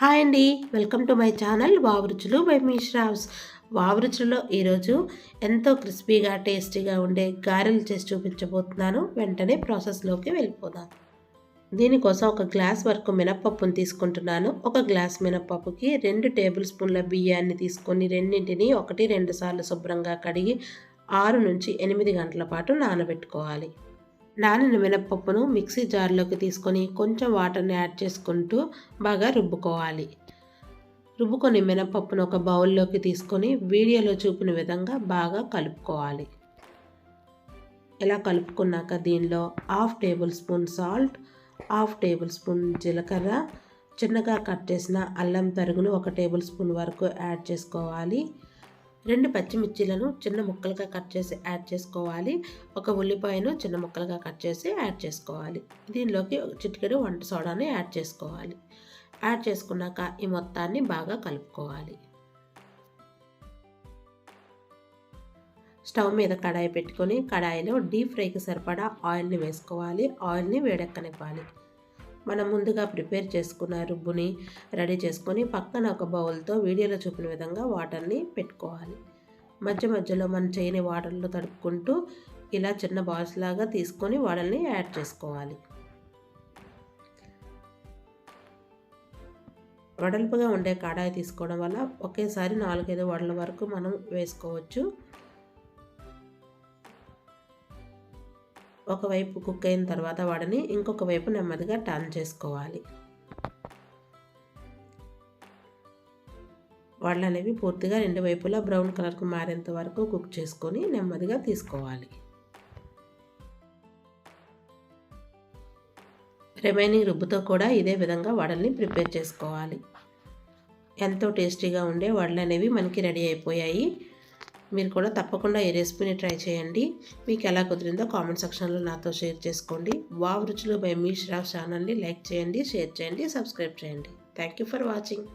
Hi అండి, welcome to my channel wow రుచులు by మీశ్రావ్స్. Wow రుచులలో ఈరోజు ఎంతో క్రిస్పీగా టేస్టీగా ఉండే గారెలు చేసి చూపించబోతున్నాను. వెంటనే ప్రాసెస్లోకి వెళ్ళిపోదాం. దీనికోసం ఒక గ్లాస్ వరకు మినపప్పును తీసుకుంటున్నాను. ఒక గ్లాస్ మినపప్పుకి 2 టేబుల్ స్పూన్ల బియ్యాన్ని తీసుకొని రెండింటిని 1-2 సార్లు శుభ్రంగా కడిగి 6 నుంచి 8 గంటల పాటు నానబెట్టుకోవాలి. నానిన మినపప్పును మిక్సీ జార్లోకి తీసుకొని కొంచెం వాటర్ని యాడ్ చేసుకుంటూ బాగా రుబ్బుకోవాలి. రుబ్బుకొని మినపప్పును ఒక బౌల్లోకి తీసుకొని వీడియోలో చూపిన విధంగా బాగా కలుపుకోవాలి. ఇలా కలుపుకున్నాక దీనిలో 1/2 table spoon salt, 1/2 table spoon జీలకర్ర, చిన్నగా కట్ చేసిన అల్లం తరుగును 1 టేబుల్ స్పూన్ వరకు యాడ్ చేసుకోవాలి. 2 పచ్చిమిర్చీలను చిన్న ముక్కలుగా కట్ చేసి యాడ్ చేసుకోవాలి. ఒక ఉల్లిపాయను చిన్న ముక్కలుగా కట్ చేసి యాడ్ చేసుకోవాలి. దీనిలోకి ఒక చిటికెడు వంట సోడాని యాడ్ చేసుకోవాలి. యాడ్ చేసుకున్నాక ఈ మొత్తాన్ని బాగా కలుపుకోవాలి. స్టవ్ మీద కడాయి పెట్టుకొని కడాయిలో డీప్ ఫ్రైకి సరిపడా ఆయిల్ని వేసుకోవాలి. ఆయిల్ని వేడెక్కనివ్వాలి. మనం ముందుగా ప్రిపేర్ చేసుకున్న రుబ్బుని రెడీ చేసుకొని పక్కన ఒక బౌల్తో వీడియోలో చూపిన విధంగా వాటర్ని పెట్టుకోవాలి. మధ్య మధ్యలో మన చేయిని వాటర్లో తడుపుకుంటూ ఇలా చిన్న బాల్స్ లాగా తీసుకొని వాటర్ని యాడ్ చేసుకోవాలి. వెడల్పుగా ఉండే కడాయి తీసుకోవడం వల్ల ఒకేసారి 4-5 వడల వరకు మనం వేసుకోవచ్చు. ఒకవైపు కుక్ అయిన తర్వాత వాటిని ఇంకొక వైపు నెమ్మదిగా టర్న్ చేసుకోవాలి. వడలు అనేవి పూర్తిగా 2 వైపులా బ్రౌన్ కలర్కు మారేంత వరకు కుక్ చేసుకొని నెమ్మదిగా తీసుకోవాలి. రిమైనింగ్ రుబ్బుతో కూడా ఇదే విధంగా వడల్ని ప్రిపేర్ చేసుకోవాలి. ఎంతో టేస్టీగా ఉండే వడలు అనేవి మనకి రెడీ అయిపోయాయి. మీరు కూడా తప్పకుండా ఈ రెసిపీని ట్రై చేయండి. మీకు ఎలా కుదిరిందో కామెంట్ సెక్షన్లో నాతో షేర్ చేసుకోండి. వావ్ రుచులు బై మీశ్రావ్స్ ఛానల్ని లైక్ చేయండి, షేర్ చేయండి, సబ్స్క్రైబ్ చేయండి. Thank you for watching.